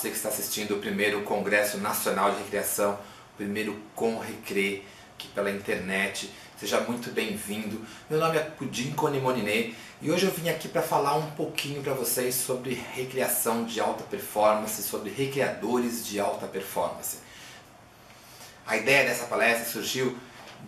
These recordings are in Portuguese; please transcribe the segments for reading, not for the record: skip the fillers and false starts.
você que está assistindo o primeiro Congresso Nacional de Recreação, o primeiro ConRecre, aqui pela internet. Seja muito bem-vindo. Meu nome é Pudim Conimonine e hoje eu vim aqui para falar um pouquinho para vocês sobre recreação de alta performance, sobre recreadores de alta performance. A ideia dessa palestra surgiu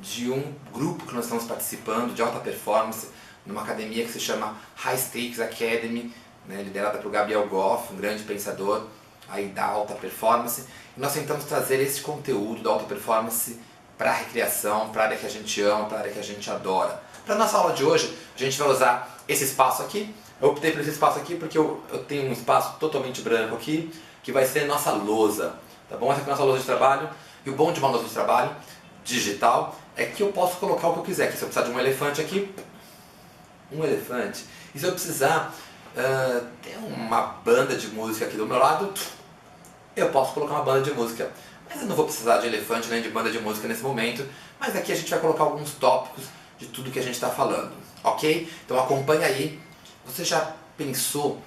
de um grupo que nós estamos participando de alta performance numa academia que se chama High Stakes Academy, liderada por Gabriel Goff, um grande pensador aí da alta performance. E nós tentamos trazer esse conteúdo da alta performance para a recreação, para a área que a gente ama, para a área que a gente adora. Para a nossa aula de hoje, a gente vai usar esse espaço aqui. Eu optei por esse espaço aqui porque eu tenho um espaço totalmente branco aqui, que vai ser nossa lousa. Tá bom? Essa aqui é a nossa lousa de trabalho. E o bom de uma lousa de trabalho digital é que eu posso colocar o que eu quiser. Que se eu precisar de um elefante aqui, um elefante. E se eu precisar ter uma banda de música aqui do meu lado, eu posso colocar uma banda de música. Mas eu não vou precisar de elefante nem de banda de música nesse momento. Mas aqui a gente vai colocar alguns tópicos de tudo que a gente está falando. Ok? Então acompanha aí. Você já pensou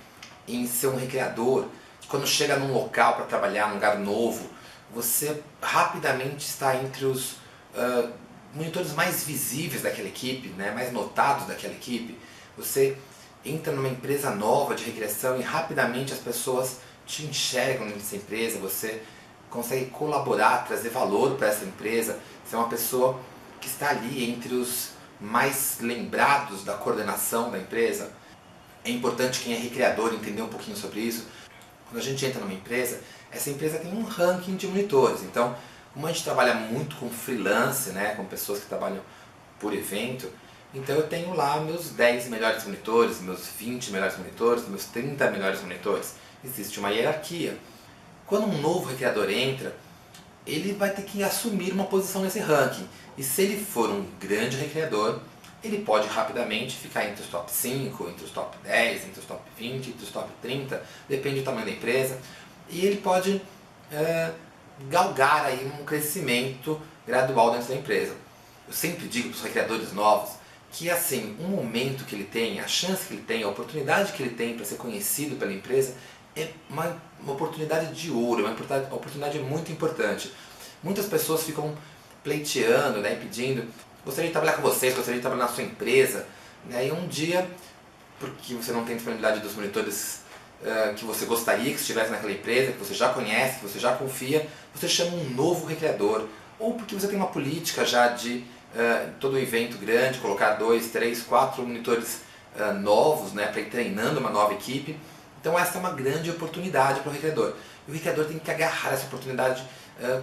em ser um recreador? Quando chega num local para trabalhar, num lugar novo, você rapidamente está entre os monitores mais visíveis daquela equipe, mais notados daquela equipe. Você entra numa empresa nova de recreação e rapidamente as pessoas te enxergam nessa empresa, você consegue colaborar, trazer valor para essa empresa, você é uma pessoa que está ali entre os mais lembrados da coordenação da empresa. É importante quem é recreador entender um pouquinho sobre isso. Quando a gente entra numa empresa, essa empresa tem um ranking de monitores, então como a gente trabalha muito com freelance, com pessoas que trabalham por evento, então eu tenho lá meus 10 melhores monitores, meus 20 melhores monitores, meus 30 melhores monitores. Existe uma hierarquia. Quando um novo recreador entra, ele vai ter que assumir uma posição nesse ranking. E se ele for um grande recreador, ele pode rapidamente ficar entre os top 5, entre os top 10, entre os top 20, entre os top 30, depende do tamanho da empresa. E ele pode galgar aí um crescimento gradual dentro da empresa. Eu sempre digo para os recreadores novos que assim, um momento que ele tem, a chance que ele tem, a oportunidade que ele tem para ser conhecido pela empresa é uma oportunidade de ouro, uma oportunidade muito importante. Muitas pessoas ficam pleiteando, pedindo, gostaria de trabalhar com vocês, gostaria de trabalhar na sua empresa, e um dia, porque você não tem disponibilidade dos monitores que você gostaria que estivesse naquela empresa, que você já conhece, que você já confia, você chama um novo recreador, ou porque você tem uma política já de todo evento grande, colocar 2, 3, 4 monitores novos, para ir treinando uma nova equipe. Então essa é uma grande oportunidade para o recreador. E o recreador tem que agarrar essa oportunidade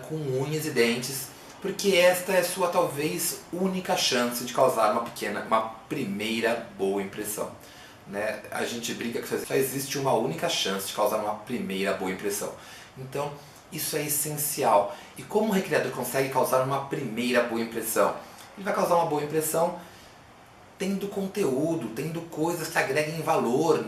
com unhas e dentes, porque esta é a sua talvez única chance de causar uma primeira boa impressão. A gente brinca que só existe uma única chance de causar uma primeira boa impressão. Então isso é essencial. E como o recreador consegue causar uma primeira boa impressão? Ele vai causar uma boa impressão tendo conteúdo, tendo coisas que agreguem valor.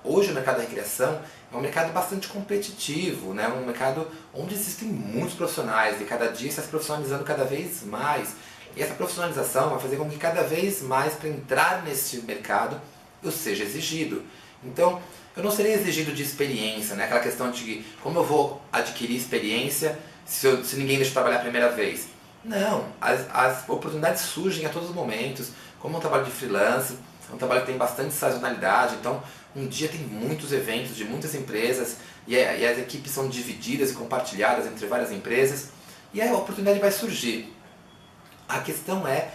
Hoje o mercado da recreação é um mercado bastante competitivo, um mercado onde existem muitos profissionais e cada dia está se profissionalizando cada vez mais. E essa profissionalização vai fazer com que cada vez mais para entrar nesse mercado eu seja exigido. Então eu não serei exigido de experiência, aquela questão de como eu vou adquirir experiência se ninguém deixa eu trabalhar a primeira vez. Não, as oportunidades surgem a todos os momentos. Como é um trabalho de freelance, é um trabalho que tem bastante sazonalidade, então um dia tem muitos eventos de muitas empresas e as equipes são divididas e compartilhadas entre várias empresas e a oportunidade vai surgir. A questão é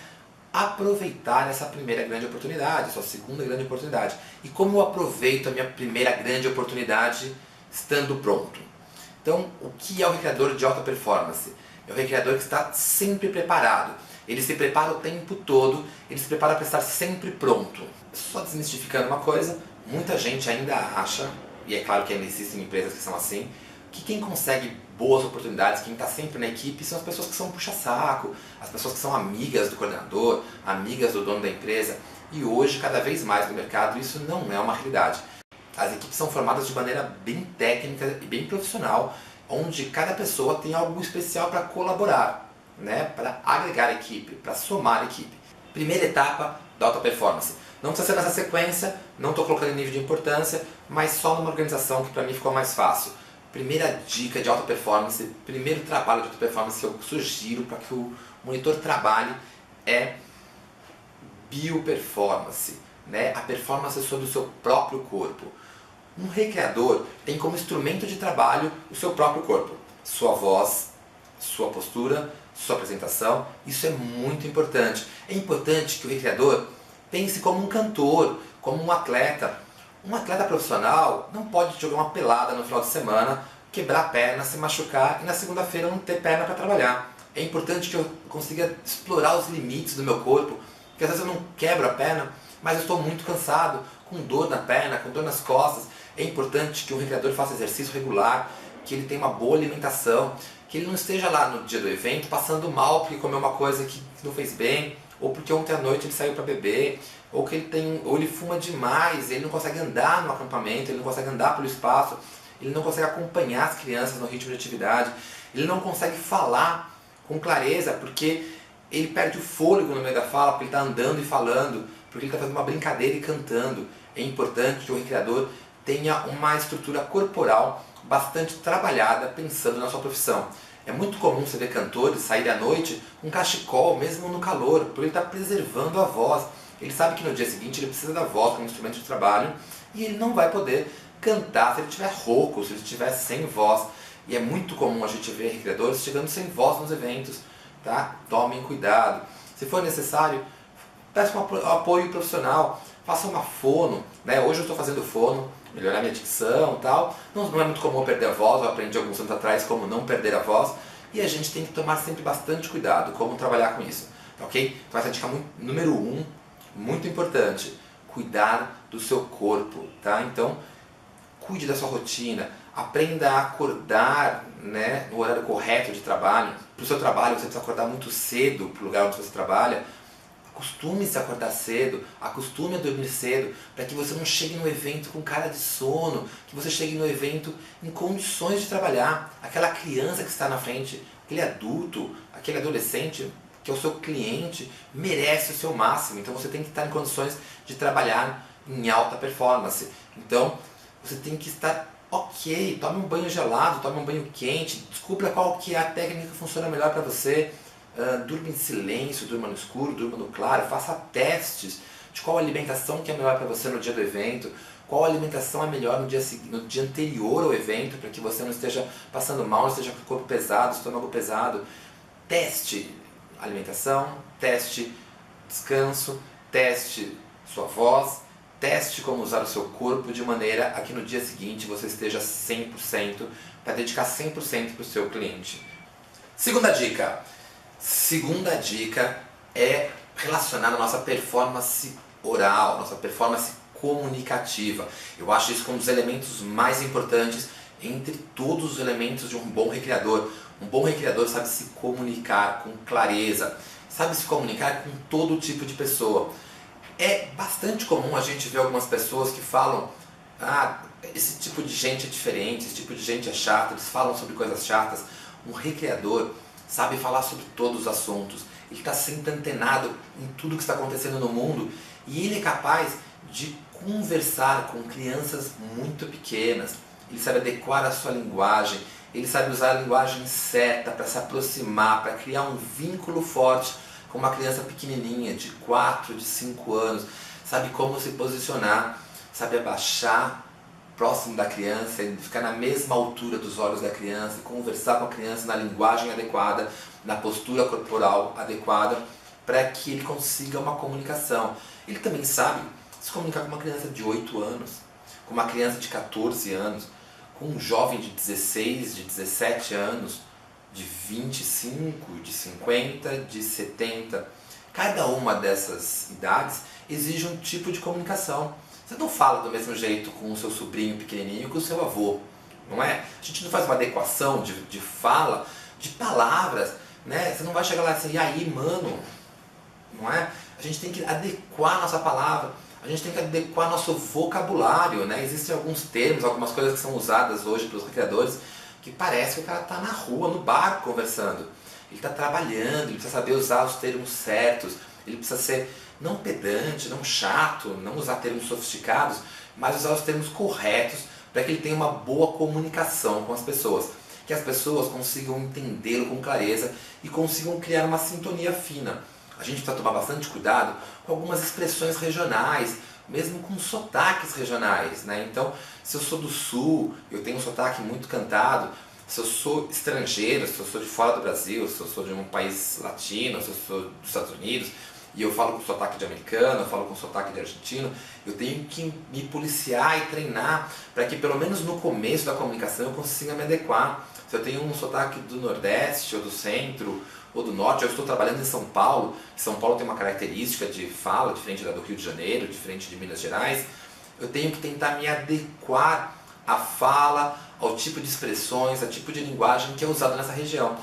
aproveitar essa primeira grande oportunidade, sua segunda grande oportunidade. E como eu aproveito a minha primeira grande oportunidade estando pronto? Então, o que é o recreador de alta performance? É o recreador que está sempre preparado. Ele se prepara o tempo todo, ele se prepara para estar sempre pronto. Só desmistificando uma coisa, muita gente ainda acha, e é claro que ainda existem empresas que são assim, que quem consegue boas oportunidades, quem está sempre na equipe, são as pessoas que são puxa-saco, as pessoas que são amigas do coordenador, amigas do dono da empresa. E hoje, cada vez mais no mercado, isso não é uma realidade. As equipes são formadas de maneira bem técnica e bem profissional, onde cada pessoa tem algo especial para colaborar, para agregar a equipe, para somar a equipe. Primeira etapa da alta performance. Não precisa ser nessa sequência, não estou colocando em nível de importância, mas só numa organização que para mim ficou mais fácil. primeira dica de alta performance, primeiro trabalho de alta performance que eu sugiro para que o monitor trabalhe é bioperformance, né? A performance sobre o seu próprio corpo. Um recreador tem como instrumento de trabalho o seu próprio corpo, sua voz, sua postura, sua apresentação. Isso é muito importante. É importante que o recreador pense como um cantor, como um atleta. Um atleta profissional não pode jogar uma pelada no final de semana, quebrar a perna, se machucar e na segunda-feira não ter perna para trabalhar. É importante que eu consiga explorar os limites do meu corpo, porque às vezes eu não quebro a perna, mas eu estou muito cansado, com dor na perna, com dor nas costas. É importante que o recreador faça exercício regular, que ele tenha uma boa alimentação, que ele não esteja lá no dia do evento passando mal porque comeu uma coisa que não fez bem, ou porque ontem à noite ele saiu para beber, ou que ou ele fuma demais, ele não consegue andar no acampamento, ele não consegue andar pelo espaço, ele não consegue acompanhar as crianças no ritmo de atividade, ele não consegue falar com clareza porque ele perde o fôlego no meio da fala, porque ele está andando e falando, porque ele está fazendo uma brincadeira e cantando. É importante que o recreador tenha uma estrutura corporal bastante trabalhada pensando na sua profissão. É muito comum você ver cantores saírem à noite com cachecol, mesmo no calor, porque ele está preservando a voz. Ele sabe que no dia seguinte ele precisa da voz como instrumento de trabalho e ele não vai poder cantar se ele estiver rouco, se ele estiver sem voz. E é muito comum a gente ver recreadores chegando sem voz nos eventos. Tá? Tomem cuidado. Se for necessário, peça um apoio profissional, faça uma fono. Né? Hoje eu estou fazendo fono, melhorar minha dicção e tal. Não é muito comum eu perder a voz, eu aprendi alguns anos atrás como não perder a voz. E a gente tem que tomar sempre bastante cuidado como trabalhar com isso. Tá, ok? Então essa dica número 1, muito importante, cuidar do seu corpo. Tá? Então, cuide da sua rotina, aprenda a acordar, né, no horário correto de trabalho. Para o seu trabalho você precisa acordar muito cedo para o lugar onde você trabalha. Acostume-se a acordar cedo, acostume a dormir cedo, para que você não chegue no evento com cara de sono, que você chegue no evento em condições de trabalhar. Aquela criança que está na frente, aquele adulto, aquele adolescente, que é o seu cliente, merece o seu máximo. Então você tem que estar em condições de trabalhar em alta performance. Então você tem que estar ok, tome um banho gelado, tome um banho quente, descubra qual que é a técnica que funciona melhor para você. Durma em silêncio, durma no escuro, durma no claro, faça testes de qual alimentação que é melhor para você no dia do evento, qual alimentação é melhor no dia anterior ao evento, para que você não esteja passando mal, não esteja com o corpo pesado, estômago pesado. Teste alimentação, teste descanso, teste sua voz, teste como usar o seu corpo de maneira a que no dia seguinte você esteja 100%, para dedicar 100% para o seu cliente. Segunda dica. Segunda dica é relacionada à nossa performance oral, nossa performance comunicativa. Eu acho isso um dos elementos mais importantes entre todos os elementos de um bom recreador. Um bom recreador sabe se comunicar com clareza, sabe se comunicar com todo tipo de pessoa. É bastante comum a gente ver algumas pessoas que falam: ah, esse tipo de gente é diferente, esse tipo de gente é chato, eles falam sobre coisas chatas. Um recreador sabe falar sobre todos os assuntos, ele está sempre antenado em tudo que está acontecendo no mundo e ele é capaz de conversar com crianças muito pequenas, ele sabe adequar a sua linguagem, ele sabe usar a linguagem certa para se aproximar, para criar um vínculo forte com uma criança pequenininha, de 4, de 5 anos, sabe como se posicionar, sabe abaixar próximo da criança, ficar na mesma altura dos olhos da criança, conversar com a criança na linguagem adequada, na postura corporal adequada, para que ele consiga uma comunicação. Ele também sabe se comunicar com uma criança de 8 anos, com uma criança de 14 anos, com um jovem de 16, de 17 anos, de 25, de 50, de 70. Cada uma dessas idades exige um tipo de comunicação. Você não fala do mesmo jeito com o seu sobrinho pequenininho que com o seu avô, não é? A gente não faz uma adequação de fala, de palavras, né? Você não vai chegar lá assim: e aí, mano? Não é? A gente tem que adequar nossa palavra, a gente tem que adequar nosso vocabulário, né? Existem alguns termos, algumas coisas que são usadas hoje pelos recreadores que parece que o cara está na rua, no bar, conversando. Ele está trabalhando, ele precisa saber usar os termos certos, ele precisa ser não pedante, não chato, não usar termos sofisticados, mas usar os termos corretos para que ele tenha uma boa comunicação com as pessoas, que as pessoas consigam entendê-lo com clareza e consigam criar uma sintonia fina. A gente precisa tomar bastante cuidado com algumas expressões regionais, mesmo com sotaques regionais, né? Então, se eu sou do Sul, eu tenho um sotaque muito cantado. Se eu sou estrangeiro, se eu sou de fora do Brasil, se eu sou de um país latino, se eu sou dos Estados Unidos, e eu falo com sotaque de americano, eu falo com sotaque de argentino, eu tenho que me policiar e treinar para que pelo menos no começo da comunicação eu consiga me adequar. Se eu tenho um sotaque do Nordeste, ou do Centro, ou do Norte, eu estou trabalhando em São Paulo, São Paulo tem uma característica de fala diferente da do Rio de Janeiro, diferente de Minas Gerais, eu tenho que tentar me adequar à fala, ao tipo de expressões, ao tipo de linguagem que é usado nessa região,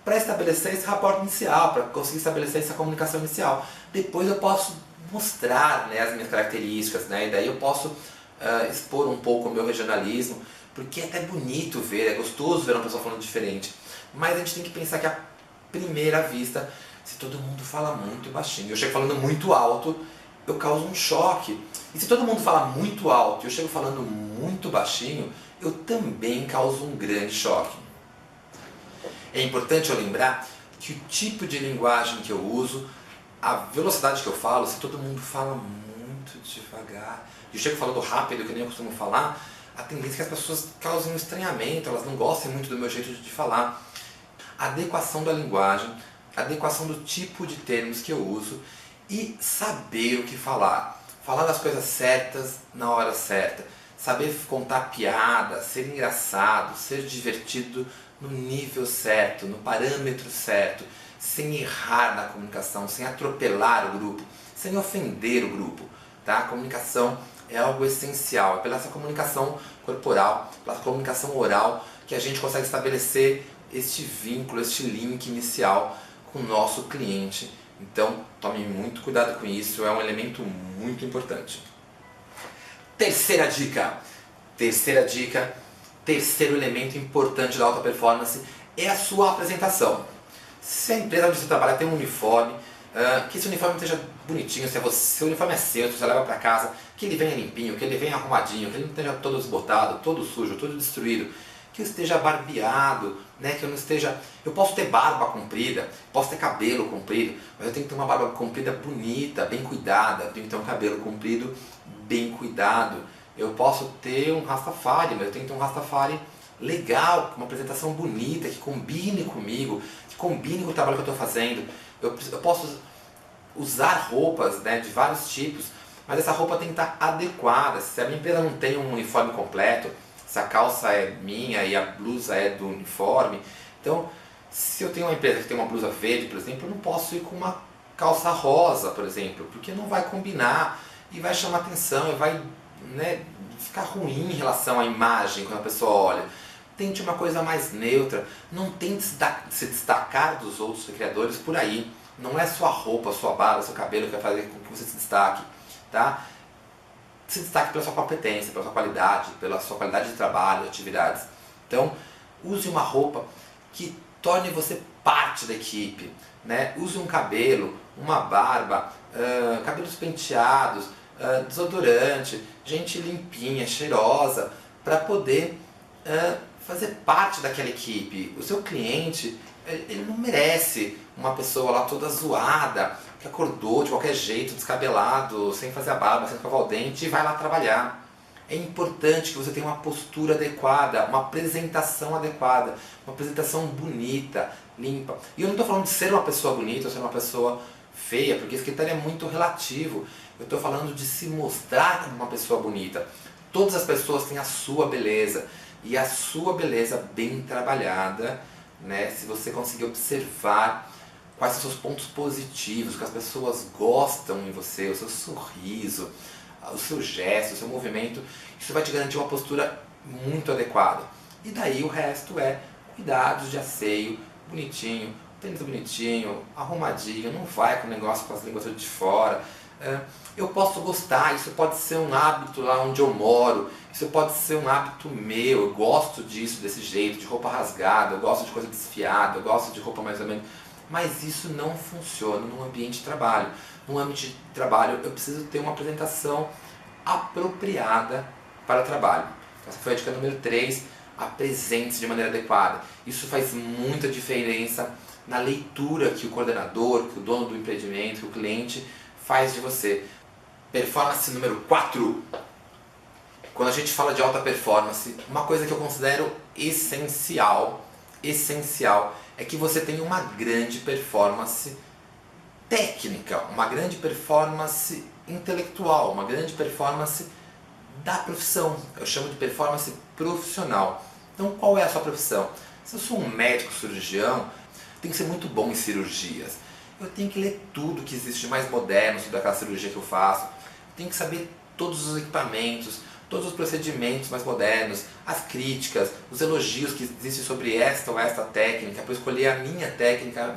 para estabelecer esse rapport inicial, para conseguir estabelecer essa comunicação inicial. Depois eu posso mostrar, né, as minhas características, né, e daí eu posso expor um pouco o meu regionalismo, porque é até bonito ver, é gostoso ver uma pessoa falando diferente, mas a gente tem que pensar que à primeira vista, se todo mundo fala muito baixinho, eu chego falando muito alto, eu causo um choque. E se todo mundo fala muito alto e eu chego falando muito baixinho, eu também causo um grande choque. É importante eu lembrar que o tipo de linguagem que eu uso, a velocidade que eu falo, se todo mundo fala muito devagar, e eu chego falando rápido, que nem eu costumo falar, a tendência é que as pessoas causem um estranhamento, elas não gostem muito do meu jeito de falar. A adequação da linguagem, a adequação do tipo de termos que eu uso e saber o que falar. Falar das coisas certas na hora certa. Saber contar piada, ser engraçado, ser divertido no nível certo, no parâmetro certo, sem errar na comunicação, sem atropelar o grupo, sem ofender o grupo. Tá? A comunicação é algo essencial, é pela essa comunicação corporal, pela comunicação oral, que a gente consegue estabelecer este vínculo, este link inicial com o nosso cliente. Então, tome muito cuidado com isso, é um elemento muito importante. Terceira dica, terceiro elemento importante da alta performance é a sua apresentação. Se a empresa onde você trabalha tem um uniforme, que esse uniforme esteja bonitinho, se o uniforme é seu, se você leva para casa, que ele venha limpinho, que ele venha arrumadinho, que ele não esteja todo desbotado, todo sujo, todo destruído, que eu esteja barbeado, né? Que eu não esteja... Eu posso ter barba comprida, posso ter cabelo comprido, mas eu tenho que ter uma barba comprida bonita, bem cuidada, eu tenho que ter um cabelo comprido, bem cuidado. Eu posso ter um Rastafari, mas eu tenho que ter um Rastafari legal, com uma apresentação bonita, que combine comigo, que combine com o trabalho que eu estou fazendo. Eu posso usar roupas, né, de vários tipos, mas essa roupa tem que estar adequada. Se a minha empresa não tem um uniforme completo, se a calça é minha e a blusa é do uniforme, então se eu tenho uma empresa que tem uma blusa verde, por exemplo, eu não posso ir com uma calça rosa, por exemplo, porque não vai combinar e vai chamar atenção e vai, né, ficar ruim em relação à imagem quando a pessoa olha. Tente uma coisa mais neutra, não tente se destacar dos outros criadores por aí. Não é sua roupa, sua barba, seu cabelo que vai fazer com que você se destaque, tá? Se destaque pela sua competência, pela sua qualidade de trabalho, de atividades. Então, use uma roupa que torne você parte da equipe, né? Use um cabelo, uma barba, cabelos penteados, desodorante, gente limpinha, cheirosa, para poder fazer parte daquela equipe. O seu cliente, ele não merece uma pessoa lá toda zoada, que acordou de qualquer jeito, descabelado, sem fazer a barba, sem escovar o dente e vai lá trabalhar. É importante que você tenha uma postura adequada, uma apresentação adequada, uma apresentação bonita, limpa. E eu não estou falando de ser uma pessoa bonita ou ser uma pessoa feia, porque esse critério é muito relativo. Eu estou falando de se mostrar como uma pessoa bonita. Todas as pessoas têm a sua beleza, e a sua beleza bem trabalhada, né? Se você conseguir observar quais são os seus pontos positivos, que as pessoas gostam em você, o seu sorriso, o seu gesto, o seu movimento, isso vai te garantir uma postura muito adequada. E daí o resto é cuidados de asseio, bonitinho, tênis bonitinho, arrumadinho, não vai com o negócio com as línguas de fora. Eu posso gostar, isso pode ser um hábito lá onde eu moro, isso pode ser um hábito meu, eu gosto disso, desse jeito, de roupa rasgada, eu gosto de coisa desfiada, eu gosto de roupa mais ou menos, mas isso não funciona num ambiente de trabalho. Num ambiente de trabalho eu preciso ter uma apresentação apropriada para o trabalho. Essa foi a dica número 3, apresente-se de maneira adequada. Isso faz muita diferença na leitura que o coordenador, que o dono do empreendimento, que o cliente faz de você. Performance número 4. Quando a gente fala de alta performance, uma coisa que eu considero essencial é que você tenha uma grande performance técnica, uma grande performance intelectual, uma grande performance da profissão. Eu chamo de performance profissional. Então, qual é a sua profissão? Se eu sou um médico cirurgião, tenho que ser muito bom em cirurgias. Eu tenho que ler tudo que existe de mais moderno sobre aquela cirurgia que eu faço. Eu tenho que saber todos os equipamentos, todos os procedimentos mais modernos, as críticas, os elogios que existem sobre esta ou esta técnica, para escolher a minha técnica,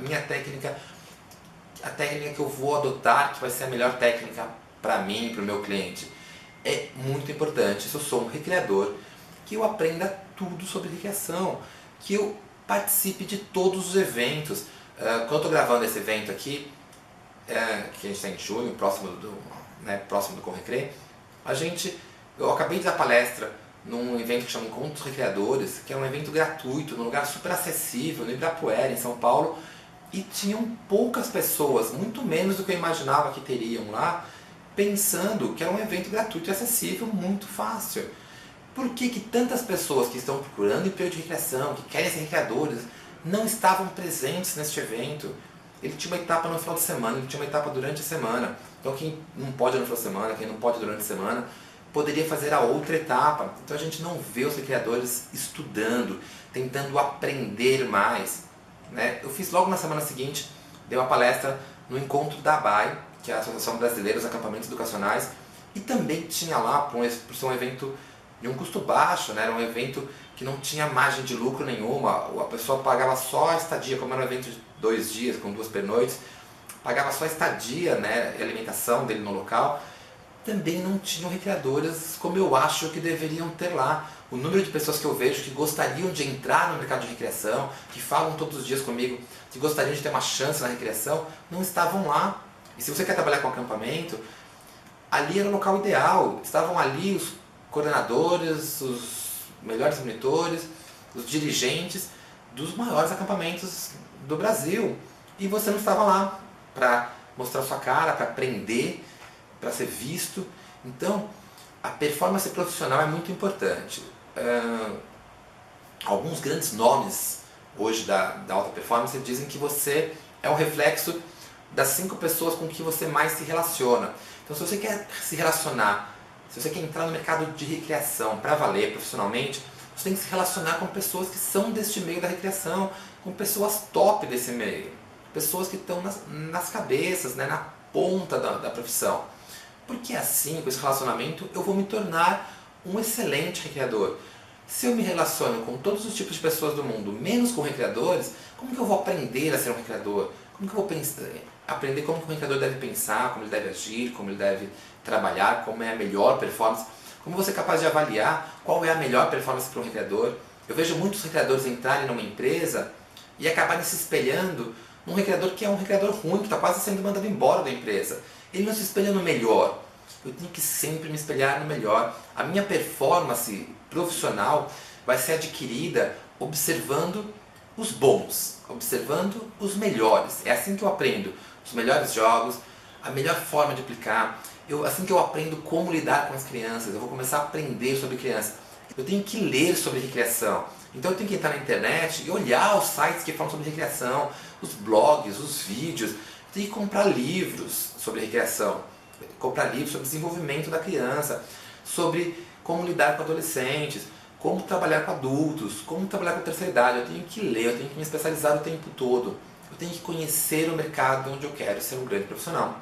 a técnica que eu vou adotar, que vai ser a melhor técnica para mim e para o meu cliente. É muito importante, se eu sou um recreador, que eu aprenda tudo sobre recreação, que eu participe de todos os eventos. Quando eu estou gravando esse evento aqui, que a gente está em junho, próximo do Conrecre, eu acabei de dar palestra num evento que chama Encontros Recreadores, que é um evento gratuito, num lugar super acessível, no Ibirapuera, em São Paulo, e tinham poucas pessoas, muito menos do que eu imaginava que teriam lá, pensando que era um evento gratuito e acessível, muito fácil. Por que tantas pessoas que estão procurando emprego de recreação, que querem ser recreadores, não estavam presentes neste evento? Ele tinha uma etapa no final de semana, ele tinha uma etapa durante a semana. Então quem não pode no final de semana, quem não pode durante a semana, poderia fazer a outra etapa. Então a gente não vê os recreadores estudando, tentando aprender mais. Eu fiz logo na semana seguinte, dei uma palestra no encontro da ABAE, que é a Associação Brasileira dos Acampamentos Educacionais, e também tinha lá, por ser um evento de um custo baixo, era um evento que não tinha margem de lucro nenhuma, a pessoa pagava só a estadia, como era um evento de 2 dias, com 2 pernoites, pagava só a estadia e alimentação dele no local. Também não tinham recreadores como eu acho que deveriam ter lá. O número de pessoas que eu vejo que gostariam de entrar no mercado de recreação, que falam todos os dias comigo, que gostariam de ter uma chance na recreação, não estavam lá. E se você quer trabalhar com acampamento, ali era o local ideal. Estavam ali os coordenadores, os melhores monitores, os dirigentes dos maiores acampamentos do Brasil. E você não estava lá para mostrar sua cara, para aprender, para ser visto. Então, a performance profissional é muito importante. Alguns grandes nomes hoje da alta performance dizem que você é um reflexo das 5 pessoas com que você mais se relaciona. Então, se você quer se relacionar, se você quer entrar no mercado de recreação para valer profissionalmente, você tem que se relacionar com pessoas que são deste meio da recreação, com pessoas top desse meio, pessoas que estão nas cabeças, na ponta da profissão. Porque assim, com esse relacionamento, eu vou me tornar um excelente recreador. Se eu me relaciono com todos os tipos de pessoas do mundo, menos com recreadores, como que eu vou aprender a ser um recreador? Como que eu vou aprender como que o recreador deve pensar, como ele deve agir, como ele deve trabalhar, como é a melhor performance? Como você é capaz de avaliar qual é a melhor performance para um recreador? Eu vejo muitos recreadores entrarem numa empresa e acabarem se espelhando num recreador que é um recreador ruim, que está quase sendo mandado embora da empresa. Ele não se espelha no melhor. Eu tenho que sempre me espelhar no melhor. A minha performance profissional vai ser adquirida observando os bons, observando os melhores. É assim que eu aprendo os melhores jogos, a melhor forma de aplicar. Assim que eu aprendo como lidar com as crianças, eu vou começar a aprender sobre crianças. Eu tenho que ler sobre recreação. Então eu tenho que entrar na internet e olhar os sites que falam sobre recreação, os blogs, os vídeos. Eu tenho que comprar livros sobre recreação, comprar livros sobre desenvolvimento da criança, sobre como lidar com adolescentes, como trabalhar com adultos, como trabalhar com a terceira idade. Eu tenho que ler, eu tenho que me especializar o tempo todo. Eu tenho que conhecer o mercado onde eu quero ser um grande profissional.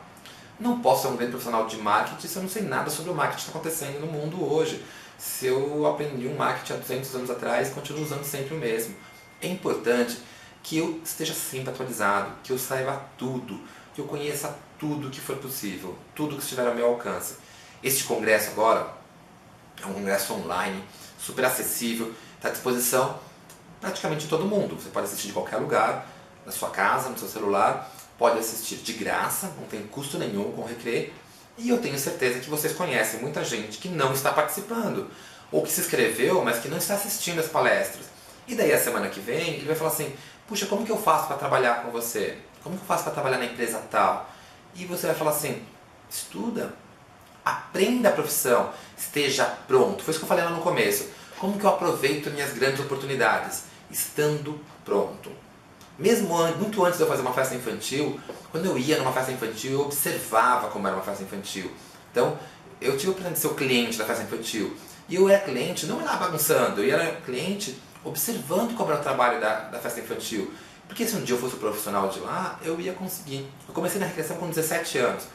Não posso ser um grande profissional de marketing se eu não sei nada sobre o marketing que está acontecendo no mundo hoje. Se eu aprendi um marketing há 200 anos atrás, continuo usando sempre o mesmo. É importante que eu esteja sempre atualizado, que eu saiba tudo, que eu conheça tudo que for possível, tudo que estiver ao meu alcance. Este congresso agora é um congresso online, super acessível, está à disposição praticamente de todo mundo. Você pode assistir de qualquer lugar, na sua casa, no seu celular, pode assistir de graça, não tem custo nenhum com o Recre, E eu tenho certeza que vocês conhecem muita gente que não está participando, ou que se inscreveu, mas que não está assistindo as palestras. E daí a semana que vem ele vai falar assim, puxa, como que eu faço para trabalhar com você? Como que eu faço para trabalhar na empresa tal? E você vai falar assim, estuda, aprenda a profissão, esteja pronto. Foi isso que eu falei lá no começo. Como que eu aproveito minhas grandes oportunidades? Estando pronto. Mesmo muito antes de eu fazer uma festa infantil, quando eu ia numa festa infantil, eu observava como era uma festa infantil. Então, eu tive a oportunidade de ser o cliente da festa infantil. E eu era cliente, não era bagunçando, eu era cliente observando como era o trabalho da festa infantil. Porque se um dia eu fosse o profissional de lá, eu ia conseguir. Eu comecei na recreação com 17 anos.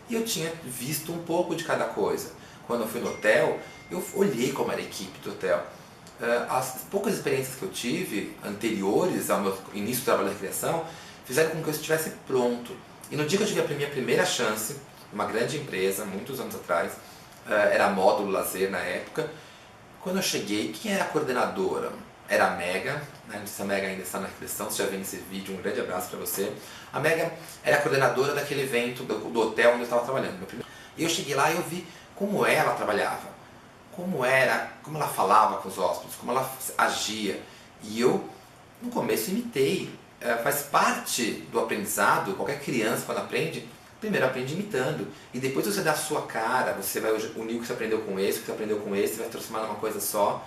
E eu tinha visto um pouco de cada coisa. Quando eu fui no hotel, eu olhei como era a equipe do hotel. As poucas experiências que eu tive, anteriores ao meu início do trabalho da recreação, fizeram com que eu estivesse pronto. E no dia que eu tive a minha primeira chance, numa grande empresa, muitos anos atrás, era a Módulo Lazer na época, quando eu cheguei, quem era a coordenadora? Era a Mega, né? Não sei se a Mega ainda está na recreação, se já vê nesse vídeo, um grande abraço para você. A Mega era a coordenadora daquele evento do hotel onde eu estava trabalhando. E eu cheguei lá e eu vi como ela trabalhava, como ela falava com os hóspedes, como ela agia. E eu, no começo, imitei. Faz parte do aprendizado, qualquer criança quando aprende, primeiro aprende imitando. E depois você dá a sua cara, você vai unir o que você aprendeu com esse, o que você aprendeu com esse, vai transformar numa coisa só.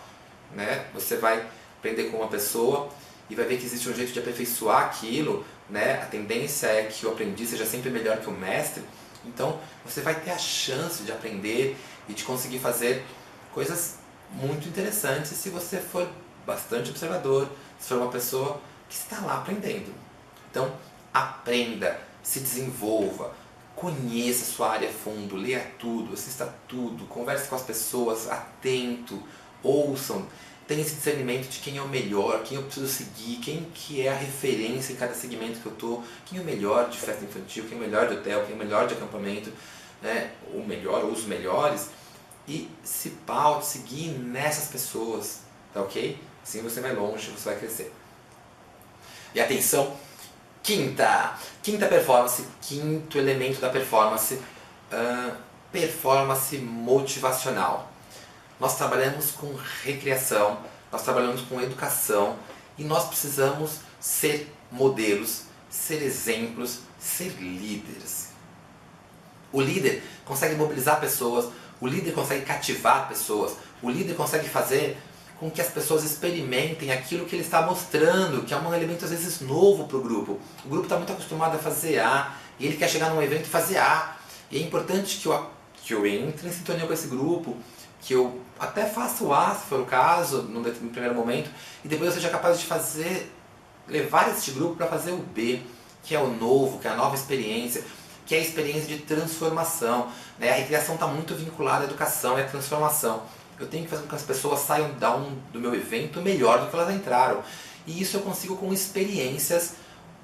Né? Você vai aprender com uma pessoa e vai ver que existe um jeito de aperfeiçoar aquilo, né? A tendência é que o aprendiz seja sempre melhor que o mestre, então você vai ter a chance de aprender e de conseguir fazer coisas muito interessantes se você for bastante observador, se for uma pessoa que está lá aprendendo. Então, aprenda, se desenvolva, conheça sua área a fundo, leia tudo, assista tudo, converse com as pessoas, atento, ouçam, tenha esse discernimento de quem é o melhor, quem eu preciso seguir, quem que é a referência em cada segmento que eu estou, quem é o melhor de festa infantil, quem é o melhor de hotel, quem é o melhor de acampamento, né? O melhor ou os melhores, e se paute, seguir nessas pessoas, tá ok? Assim você vai longe, você vai crescer. E atenção, quinta performance, quinto elemento da performance, performance motivacional. Nós trabalhamos com recreação, nós trabalhamos com educação e nós precisamos ser modelos, ser exemplos, ser líderes. O líder consegue mobilizar pessoas, o líder consegue cativar pessoas, o líder consegue fazer com que as pessoas experimentem aquilo que ele está mostrando, que é um elemento às vezes novo para o grupo. O grupo está muito acostumado a fazer A e ele quer chegar num evento e fazer A. E é importante que eu entre em sintonia com esse grupo, que eu até faça o A, se for o caso, no primeiro momento, e depois eu seja capaz de levar este grupo para fazer o B, que é o novo, que é a nova experiência, que é a experiência de transformação. Né? A recreação está muito vinculada à educação e à transformação. Eu tenho que fazer com que as pessoas saiam do meu evento melhor do que elas entraram. E isso eu consigo com experiências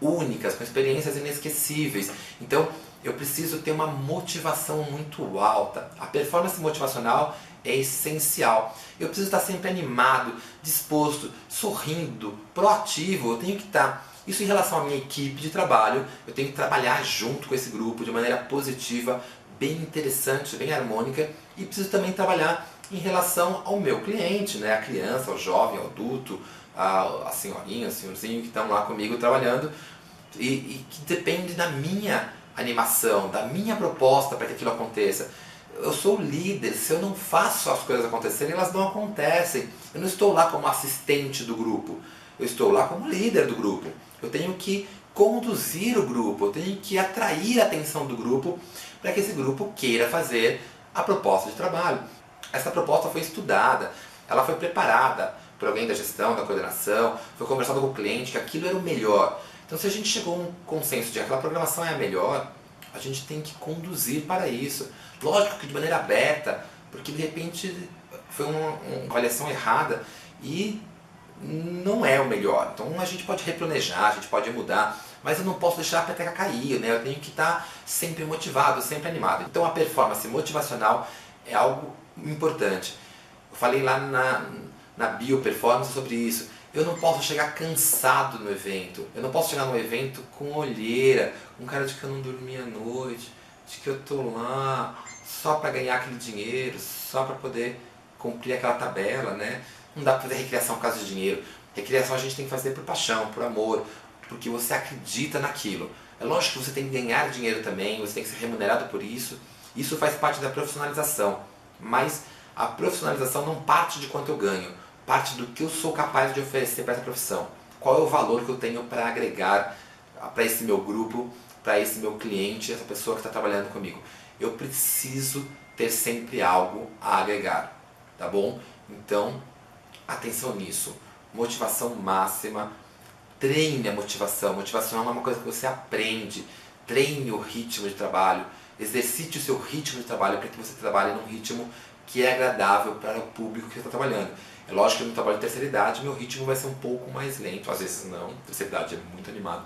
únicas, com experiências inesquecíveis. Então, eu preciso ter uma motivação muito alta. A performance motivacional é essencial. Eu preciso estar sempre animado, disposto, sorrindo, proativo. Eu tenho que estar. Isso em relação à minha equipe de trabalho, eu tenho que trabalhar junto com esse grupo de maneira positiva, bem interessante, bem harmônica, e preciso também trabalhar em relação ao meu cliente, né? A criança, ao jovem, ao adulto, a senhorinha, o senhorzinho que estão lá comigo trabalhando e que depende da minha animação, da minha proposta para que aquilo aconteça. Eu sou o líder, se eu não faço as coisas acontecerem, elas não acontecem. Eu não estou lá como assistente do grupo, eu estou lá como líder do grupo. Eu tenho que conduzir o grupo, eu tenho que atrair a atenção do grupo para que esse grupo queira fazer a proposta de trabalho. Essa proposta foi estudada, ela foi preparada por alguém da gestão, da coordenação, foi conversado com o cliente que aquilo era o melhor. Então, se a gente chegou a um consenso de que aquela programação é a melhor, a gente tem que conduzir para isso. Lógico que de maneira aberta, porque de repente foi uma avaliação errada e não é o melhor. Então a gente pode replanejar, a gente pode mudar, mas eu não posso deixar a peteca cair, né? Eu tenho que estar sempre motivado, sempre animado. Então a performance motivacional é algo importante. Eu falei lá na bioperformance sobre isso. Eu não posso chegar cansado no evento. Eu não posso chegar no evento com olheira, com cara de que eu não dormi à noite, de que eu tô lá só para ganhar aquele dinheiro, só para poder cumprir aquela tabela, né? Não dá para fazer recreação por causa de dinheiro. Recreação a gente tem que fazer por paixão, por amor, porque você acredita naquilo. É lógico que você tem que ganhar dinheiro também, você tem que ser remunerado por isso. Isso faz parte da profissionalização. Mas a profissionalização não parte de quanto eu ganho, parte do que eu sou capaz de oferecer para essa profissão. Qual é o valor que eu tenho para agregar para esse meu grupo, para esse meu cliente, essa pessoa que está trabalhando comigo. Eu preciso ter sempre algo a agregar, tá bom? Então, atenção nisso. Motivação máxima. Treine a motivação. Motivação é uma coisa que você aprende. Treine o ritmo de trabalho. Exercite o seu ritmo de trabalho para que você trabalhe num ritmo que é agradável para o público que você está trabalhando. É lógico que no trabalho de terceira idade meu ritmo vai ser um pouco mais lento, às vezes não, terceira idade é muito animado.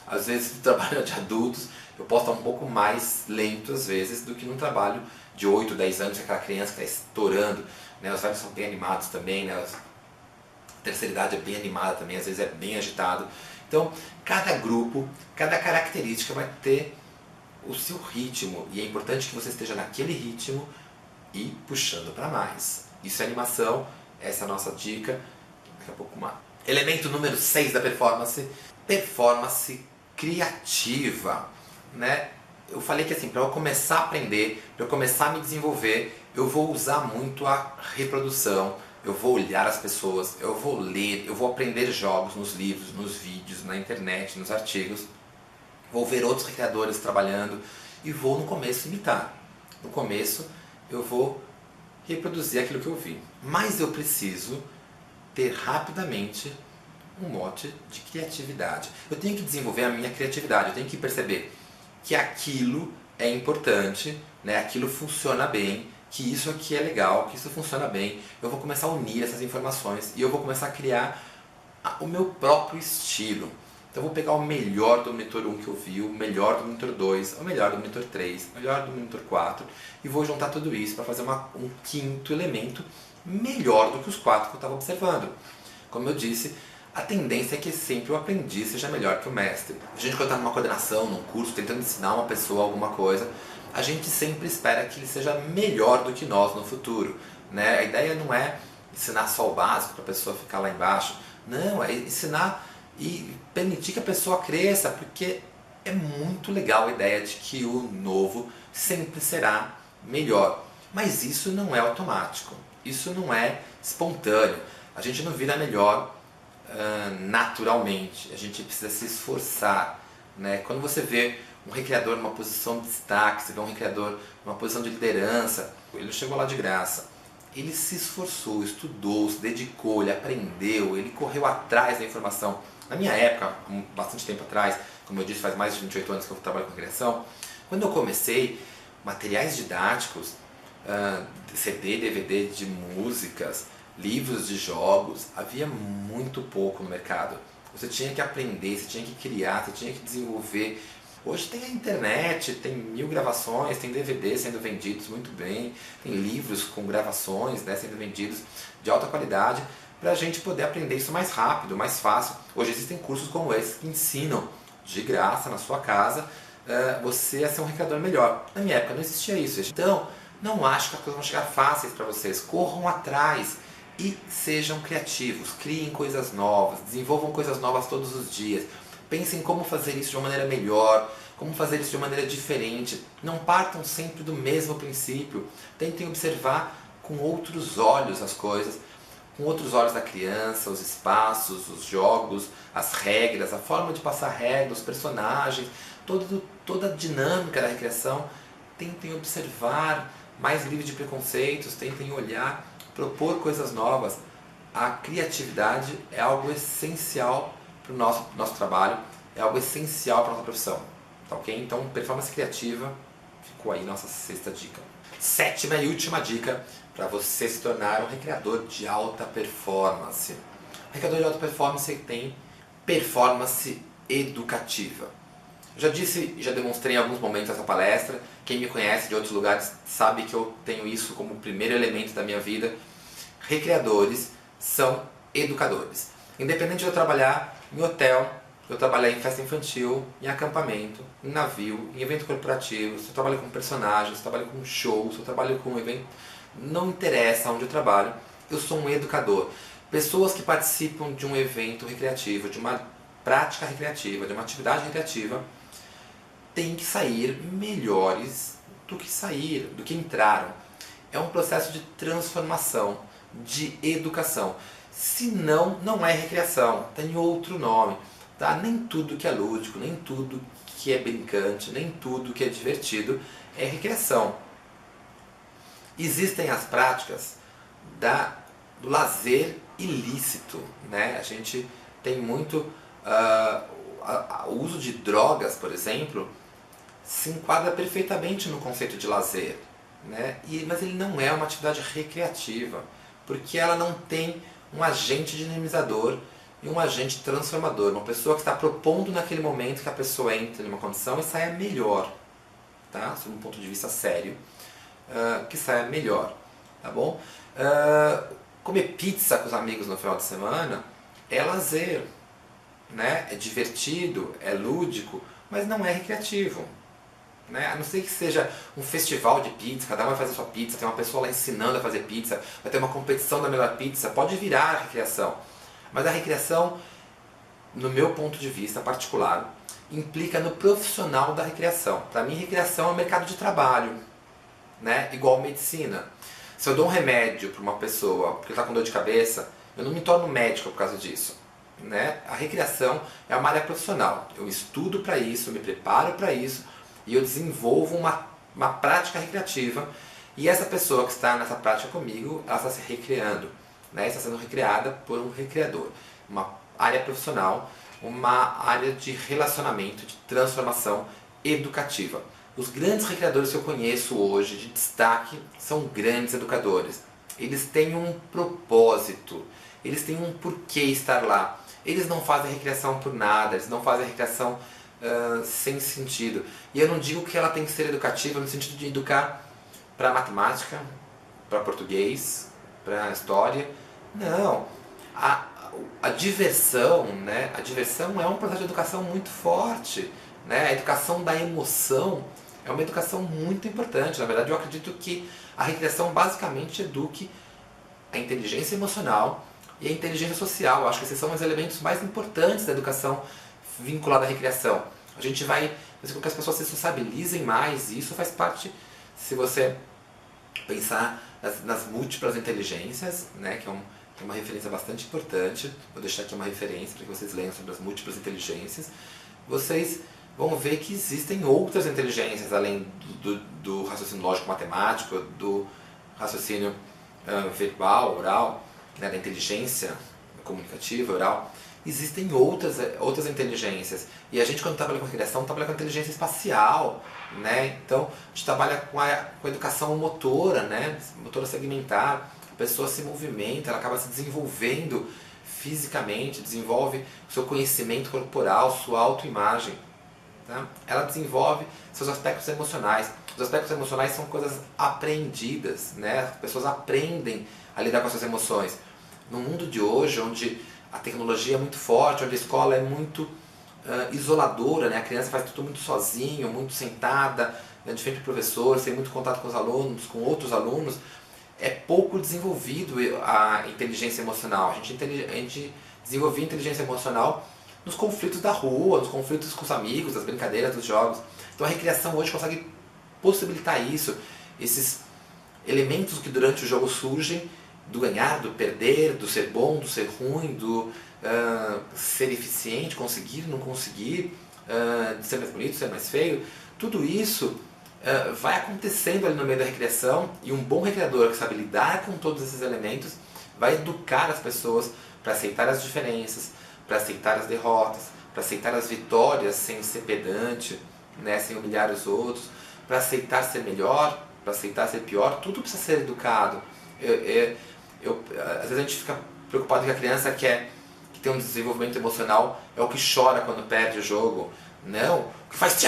Às vezes no trabalho de adultos eu posso estar um pouco mais lento às vezes do que num trabalho de 8, 10 anos, aquela criança que está estourando, né? Os velhos são bem animados também, né? A terceira idade é bem animada também, às vezes é bem agitado. Então, cada grupo, cada característica vai ter o seu ritmo e é importante que você esteja naquele ritmo e puxando para mais. Isso é animação, essa é a nossa dica. Daqui a pouco mais. Elemento número 6 da performance, performance criativa, né? Eu falei que assim, para eu começar a aprender, para eu começar a me desenvolver, eu vou usar muito a reprodução, eu vou olhar as pessoas, eu vou ler, eu vou aprender jogos nos livros, nos vídeos, na internet, nos artigos, vou ver outros recreadores trabalhando e vou no começo imitar. No começo eu vou reproduzir aquilo que eu vi, mas eu preciso ter rapidamente um mote de criatividade. Eu tenho que desenvolver a minha criatividade, eu tenho que perceber que aquilo é importante, né? Aquilo funciona bem, que isso aqui é legal, que isso funciona bem. Eu vou começar a unir essas informações e eu vou começar a criar o meu próprio estilo. Então eu vou pegar o melhor do monitor 1 que eu vi, o melhor do monitor 2, o melhor do monitor 3, o melhor do monitor 4 e vou juntar tudo isso para fazer um quinto elemento melhor do que os 4 que eu estava observando. Como eu disse, a tendência é que sempre o aprendiz seja melhor que o mestre. A gente quando está numa coordenação, num curso, tentando ensinar uma pessoa alguma coisa, a gente sempre espera que ele seja melhor do que nós no futuro, né? A ideia não é ensinar só o básico para a pessoa ficar lá embaixo, não, é ensinar e permitir que a pessoa cresça, porque é muito legal a ideia de que o novo sempre será melhor. Mas isso não é automático, isso não é espontâneo. A gente não vira melhor naturalmente, a gente precisa se esforçar, né? Quando você vê um recreador numa posição de destaque, você vê um recreador numa posição de liderança, ele não chegou lá de graça. Ele se esforçou, estudou, se dedicou, ele aprendeu, ele correu atrás da informação. Na minha época, bastante tempo atrás, como eu disse, faz mais de 28 anos que eu trabalho com recreação, quando eu comecei, materiais didáticos, CD, DVD de músicas, livros de jogos, havia muito pouco no mercado. Você tinha que aprender, você tinha que criar, você tinha que desenvolver. Hoje tem a internet, tem 1000 gravações, tem DVDs sendo vendidos muito bem, tem livros com gravações, né, sendo vendidos de alta qualidade, para a gente poder aprender isso mais rápido, mais fácil. Hoje existem cursos como esse que ensinam de graça na sua casa você a ser um recreador melhor. Na minha época não existia isso. Então, não acho que as coisas vão chegar fáceis para vocês. Corram atrás e sejam criativos, criem coisas novas, desenvolvam coisas novas todos os dias. Pensem como fazer isso de uma maneira melhor, como fazer isso de uma maneira diferente. Não partam sempre do mesmo princípio. Tentem observar com outros olhos as coisas, com outros olhos da criança, os espaços, os jogos, as regras, a forma de passar regras, os personagens, toda a dinâmica da recreação. Tentem observar, mais livre de preconceitos, tentem olhar, propor coisas novas. A criatividade é algo essencial para o nosso trabalho, é algo essencial para a nossa profissão, tá ok? Então, performance criativa, ficou aí nossa 6ª dica. 7ª e última dica para você se tornar um recreador de alta performance. O recreador de alta performance tem performance educativa. Eu já disse e já demonstrei em alguns momentos essa palestra. Quem me conhece de outros lugares sabe que eu tenho isso como o primeiro elemento da minha vida. Recreadores são educadores. Independente de eu trabalhar em hotel, eu trabalhei em festa infantil, em acampamento, em navio, em evento corporativo, se eu trabalho com personagens, se eu trabalho com show, se eu trabalho com evento, não interessa onde eu trabalho, eu sou um educador. Pessoas que participam de um evento recreativo, de uma prática recreativa, de uma atividade recreativa, têm que sair melhores do que entraram. É um processo de transformação, de educação. Senão, não é recreação, tem outro nome. Tá? Nem tudo que é lúdico, nem tudo que é brincante, nem tudo que é divertido é recreação. Existem as práticas do lazer ilícito. Né? A gente tem muito... o uso de drogas, por exemplo, se enquadra perfeitamente no conceito de lazer. Né? Mas ele não é uma atividade recreativa, porque ela não tem um agente dinamizador e um agente transformador, uma pessoa que está propondo naquele momento que a pessoa entre numa condição e saia melhor, tá? Sob um ponto de vista sério, que saia melhor, tá bom? Comer pizza com os amigos no final de semana é lazer, né? É divertido, é lúdico, mas não é recreativo. Né? A não ser que seja um festival de pizza, cada um vai fazer sua pizza, tem uma pessoa lá ensinando a fazer pizza, vai ter uma competição da melhor pizza, pode virar a recreação. Mas a recreação, no meu ponto de vista particular, implica no profissional da recreação. Para mim, recreação é um mercado de trabalho, né? Igual medicina. Se eu dou um remédio para uma pessoa porque está com dor de cabeça, eu não me torno médico por causa disso. Né? A recreação é uma área profissional. Eu estudo para isso, eu me preparo para isso, e eu desenvolvo uma prática recreativa, e essa pessoa que está nessa prática comigo, ela está se recreando, né? Está sendo recreada por um recreador. Uma área profissional, uma área de relacionamento, de transformação educativa. Os grandes recreadores que eu conheço hoje, de destaque, são grandes educadores. Eles têm um propósito, eles têm um porquê estar lá. Eles não fazem recreação por nada, eles não fazem recreação sem sentido. E eu não digo que ela tem que ser educativa no sentido de educar para matemática, para português, para história. Não. A diversão, né? A diversão é um processo de educação muito forte. Né? A educação da emoção é uma educação muito importante. Na verdade, eu acredito que a recreação basicamente eduque a inteligência emocional e a inteligência social. Eu acho que esses são os elementos mais importantes da educação vinculada à recreação. A gente vai fazer com que as pessoas se sociabilizem mais, e isso faz parte, se você pensar nas múltiplas inteligências, né, que é uma referência bastante importante. Vou deixar aqui uma referência para que vocês leiam sobre as múltiplas inteligências. Vocês vão ver que existem outras inteligências, além do raciocínio lógico-matemático, do raciocínio verbal, oral, né, da inteligência comunicativa, oral. Existem outras inteligências. E a gente, quando trabalha com recreação, trabalha com inteligência espacial. Né? Então, a gente trabalha com a educação motora, né? Motora segmentar. A pessoa se movimenta, ela acaba se desenvolvendo fisicamente, desenvolve o seu conhecimento corporal, sua autoimagem. Tá? Ela desenvolve seus aspectos emocionais. Os aspectos emocionais são coisas aprendidas, né? As pessoas aprendem a lidar com as suas emoções. No mundo de hoje, onde a tecnologia é muito forte, onde a escola é muito isoladora, né? A criança faz tudo muito sozinho, muito sentada, né? De frente ao professor, sem muito contato com os alunos, com outros alunos, é pouco desenvolvido a inteligência emocional. A gente desenvolvia inteligência emocional nos conflitos da rua, nos conflitos com os amigos, das brincadeiras, dos jogos. Então a recreação hoje consegue possibilitar isso, esses elementos que durante o jogo surgem, do ganhar, do perder, do ser bom, do ser ruim, do ser eficiente, conseguir, não conseguir, de ser mais bonito, ser mais feio. Tudo isso vai acontecendo ali no meio da recreação, e um bom recreador que sabe lidar com todos esses elementos vai educar as pessoas para aceitar as diferenças, para aceitar as derrotas, para aceitar as vitórias sem ser pedante, né, sem humilhar os outros, para aceitar ser melhor, para aceitar ser pior. Tudo precisa ser educado. Às vezes a gente fica preocupado que a criança que tem um desenvolvimento emocional é o que chora quando perde o jogo. Não, o que faz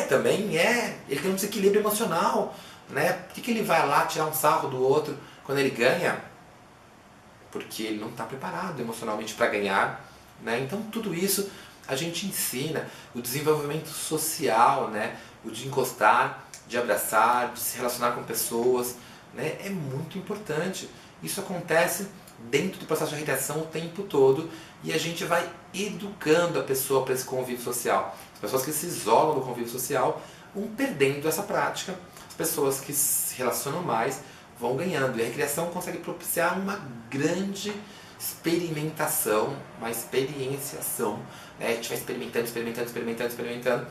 também ele tem um desequilíbrio emocional, né? Por que ele vai lá tirar um sarro do outro quando ele ganha? Porque ele não está preparado emocionalmente para ganhar, né? Então tudo isso a gente ensina, o desenvolvimento social, né? O de encostar, de abraçar, de se relacionar com pessoas, né? É muito importante. Isso acontece dentro do processo de recreação o tempo todo e a gente vai educando a pessoa para esse convívio social. As pessoas que se isolam do convívio social vão perdendo essa prática, as pessoas que se relacionam mais vão ganhando. E a recreação consegue propiciar uma grande experimentação, uma experienciação, né? A gente vai experimentando,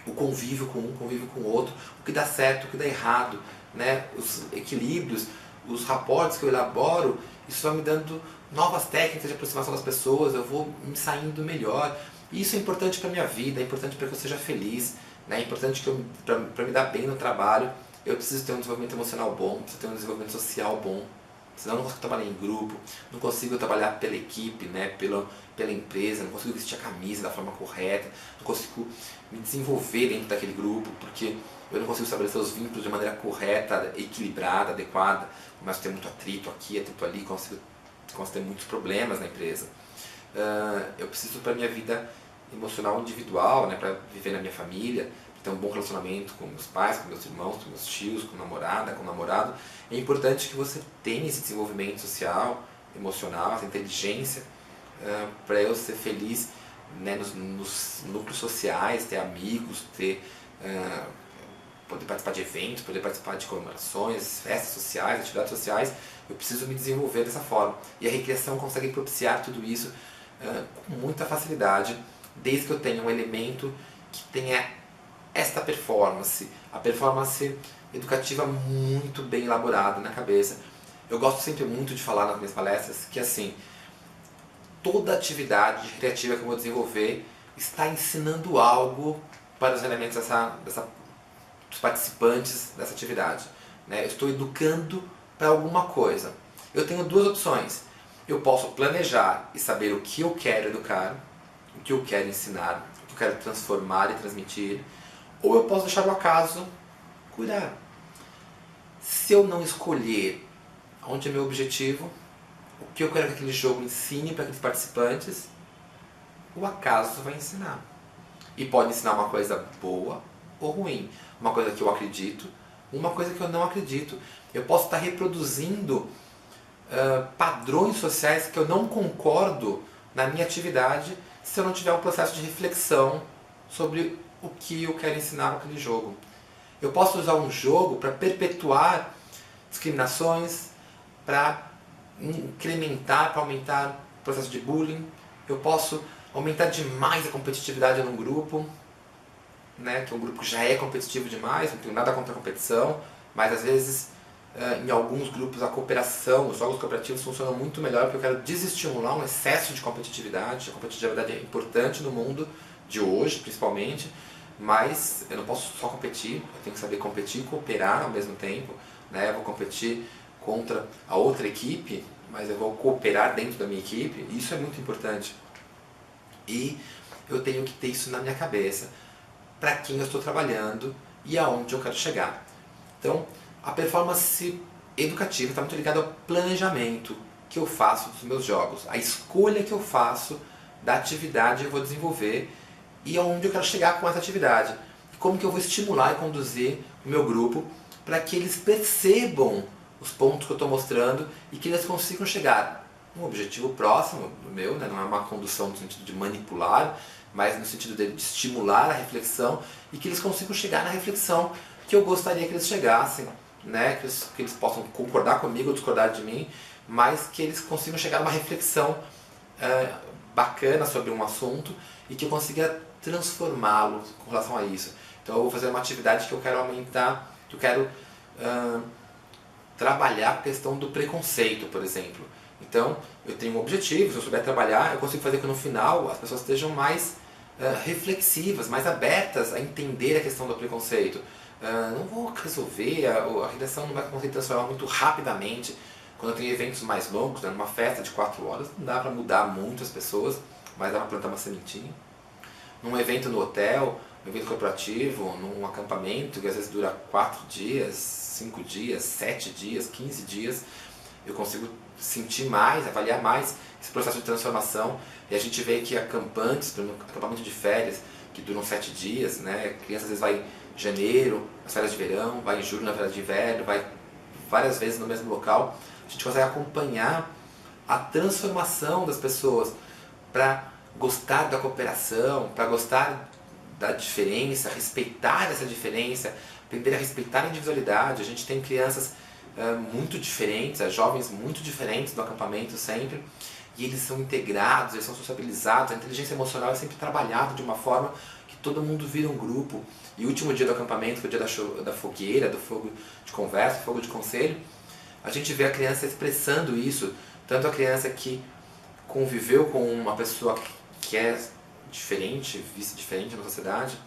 o convívio com um, o convívio com o outro, o que dá certo, o que dá errado, né? Os equilíbrios, os raportes que eu elaboro, isso vai me dando novas técnicas de aproximação das pessoas, eu vou me saindo melhor. E isso é importante para a minha vida, é importante para que eu seja feliz, né? É importante que para me dar bem no trabalho, eu preciso ter um desenvolvimento emocional bom, preciso ter um desenvolvimento social bom. Senão eu não consigo trabalhar em grupo, não consigo trabalhar pela equipe, né, pela empresa, não consigo vestir a camisa da forma correta, não consigo me desenvolver dentro daquele grupo, porque eu não consigo estabelecer os vínculos de maneira correta, equilibrada, adequada. Começo a ter muito atrito aqui, atrito ali, começo a ter muitos problemas na empresa. Eu preciso para a minha vida emocional individual, né, para viver na minha família, ter um bom relacionamento com meus pais, com meus irmãos, com meus tios, com namorada, com namorado. É importante que você tenha esse desenvolvimento social, emocional, essa inteligência, para eu ser feliz, né, nos núcleos sociais, ter amigos, poder participar de eventos, poder participar de comemorações, festas sociais, atividades sociais. Eu preciso me desenvolver dessa forma. E a recreação consegue propiciar tudo isso com muita facilidade, desde que eu tenha um elemento que tenha esta performance, a performance educativa muito bem elaborada na cabeça. Eu gosto sempre muito de falar nas minhas palestras que assim, toda atividade criativa que eu vou desenvolver está ensinando algo para os elementos dos participantes dessa atividade, né? Eu estou educando para alguma coisa. Eu tenho duas opções. Eu posso planejar e saber o que eu quero educar, o que eu quero ensinar, o que eu quero transformar e transmitir, ou eu posso deixar o acaso cuidar. Se eu não escolher onde é meu objetivo, o que eu quero que aquele jogo ensine para aqueles participantes, o acaso vai ensinar. E pode ensinar uma coisa boa ou ruim. Uma coisa que eu acredito, uma coisa que eu não acredito. Eu posso estar reproduzindo padrões sociais que eu não concordo na minha atividade se eu não tiver um processo de reflexão sobre o que eu quero ensinar com aquele jogo. Eu posso usar um jogo para perpetuar discriminações, para incrementar, para aumentar o processo de bullying. Eu posso aumentar demais a competitividade num grupo, né, que um grupo já é competitivo demais, não tenho nada contra a competição, mas às vezes em alguns grupos a cooperação, os jogos cooperativos funcionam muito melhor porque eu quero desestimular um excesso de competitividade. A competitividade é importante no mundo de hoje, principalmente, mas eu não posso só competir, eu tenho que saber competir e cooperar ao mesmo tempo, né? Eu vou competir contra a outra equipe, mas eu vou cooperar dentro da minha equipe, isso é muito importante. E eu tenho que ter isso na minha cabeça, para quem eu estou trabalhando e aonde eu quero chegar. Então, a performance educativa está muito ligada ao planejamento que eu faço dos meus jogos, a escolha que eu faço da atividade que eu vou desenvolver e aonde eu quero chegar com essa atividade. E como que eu vou estimular e conduzir o meu grupo para que eles percebam os pontos que eu estou mostrando e que eles consigam chegar um objetivo próximo do meu, né? Não é uma condução no sentido de manipular, mas no sentido de estimular a reflexão e que eles consigam chegar na reflexão que eu gostaria que eles chegassem, né? Que eles possam concordar comigo ou discordar de mim, mas que eles consigam chegar a uma reflexão bacana sobre um assunto e que eu consiga transformá-lo com relação a isso. Então eu vou fazer uma atividade que eu quero aumentar, que eu quero trabalhar a questão do preconceito, por exemplo. Então eu tenho um objetivo, se eu souber trabalhar, eu consigo fazer que no final as pessoas estejam mais reflexivas, mais abertas a entender a questão do preconceito. Não vou resolver, a redação não vai conseguir transformar muito rapidamente. Quando eu tenho eventos mais longos, né, numa festa de 4 horas, não dá para mudar muito as pessoas, mas dá para plantar uma sementinha. Num evento no hotel, um evento corporativo, num acampamento que às vezes dura 4 dias, 5 dias, 7 dias, 15 dias, eu consigo sentir mais, avaliar mais esse processo de transformação. E a gente vê que acampantes, acampamento de férias, que duram 7 dias, né? A criança às vezes vai em janeiro, nas férias de verão, vai em julho, na férias de inverno, vai várias vezes no mesmo local. A gente consegue acompanhar a transformação das pessoas para gostar da cooperação, para gostar da diferença, respeitar essa diferença, aprender a respeitar a individualidade. A gente tem crianças muito diferentes, jovens muito diferentes no acampamento sempre, e eles são integrados, eles são sociabilizados, a inteligência emocional é sempre trabalhada de uma forma que todo mundo vira um grupo. E o último dia do acampamento, que é o dia da fogueira, do fogo de conversa, fogo de conselho, a gente vê a criança expressando isso, tanto a criança que conviveu com uma pessoa que é diferente, vista diferente na sociedade,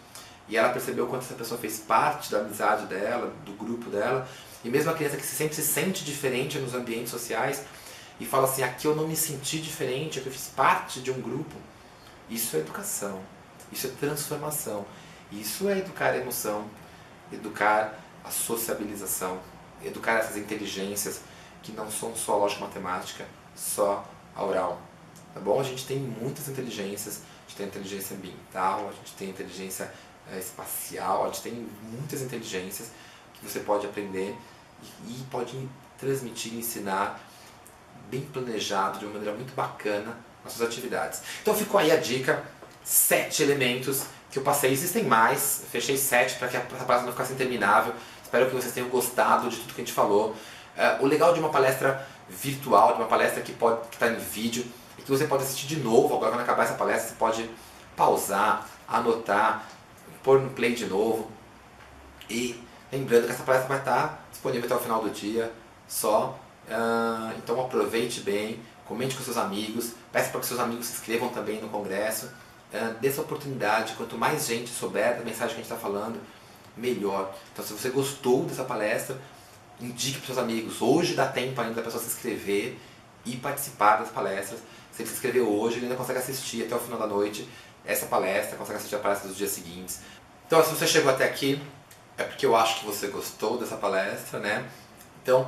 e ela percebeu quanto essa pessoa fez parte da amizade dela, do grupo dela, e mesmo a criança que sempre se sente diferente nos ambientes sociais e fala assim, aqui eu não me senti diferente, aqui eu fiz parte de um grupo. Isso é educação, isso é transformação, isso é educar a emoção, educar a sociabilização, educar essas inteligências que não são só lógica matemática, só a oral. Tá bom? A gente tem muitas inteligências, a gente tem inteligência ambiental, a gente tem inteligência espacial, a gente tem muitas inteligências que você pode aprender e pode transmitir, ensinar bem planejado, de uma maneira muito bacana nas suas atividades. Então ficou aí a dica, 7 elementos que eu passei, existem mais, eu fechei 7 para que a palestra não ficasse interminável. Espero que vocês tenham gostado de tudo que a gente falou. O legal de uma palestra virtual, de uma palestra que está em vídeo, é que você pode assistir de novo. Agora quando acabar essa palestra você pode pausar, anotar, pôr no play de novo. E lembrando que essa palestra vai estar disponível até o final do dia, então aproveite bem, comente com seus amigos, peça para que seus amigos se inscrevam também no congresso, dê essa oportunidade. Quanto mais gente souber da mensagem que a gente está falando, melhor. Então se você gostou dessa palestra, indique para seus amigos. Hoje dá tempo ainda da pessoa se inscrever e participar das palestras. Se ele se inscrever hoje, ele ainda consegue assistir até o final da noite essa palestra, consegue assistir a palestra dos dias seguintes. Então se você chegou até aqui, é porque eu acho que você gostou dessa palestra, né? Então,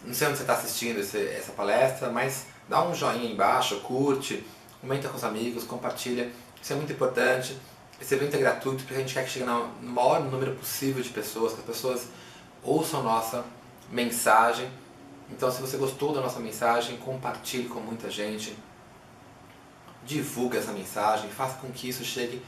não sei onde você está assistindo essa palestra, mas dá um joinha aí embaixo, curte, comenta com os amigos, compartilha. Isso é muito importante. Esse evento é gratuito porque a gente quer que chegue no maior número possível de pessoas, que as pessoas ouçam nossa mensagem. Então, se você gostou da nossa mensagem, compartilhe com muita gente, divulgue essa mensagem, faça com que isso chegue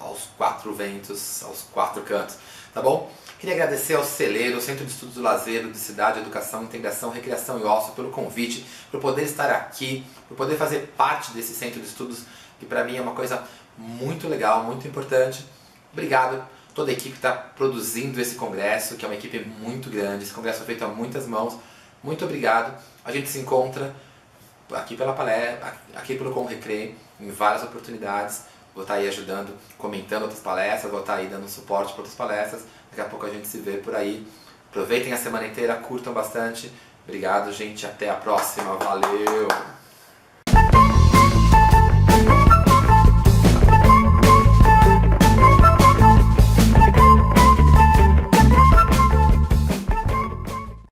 aos 4 ventos, aos 4 cantos, tá bom? Queria agradecer ao Celeiro, Centro de Estudos do Lazer, de Cidade, Educação, Integração, Recreação e Ócio, pelo convite, por poder estar aqui, por poder fazer parte desse centro de estudos, que para mim é uma coisa muito legal, muito importante. Obrigado a toda a equipe que está produzindo esse congresso, que é uma equipe muito grande. Esse congresso é feito a muitas mãos. Muito obrigado. A gente se encontra aqui pela palestra, aqui pelo ComRecre, em várias oportunidades. Vou estar aí ajudando, comentando outras palestras, vou estar aí dando suporte para outras palestras. Daqui a pouco a gente se vê por aí. Aproveitem a semana inteira, curtam bastante. Obrigado, gente. Até a próxima. Valeu!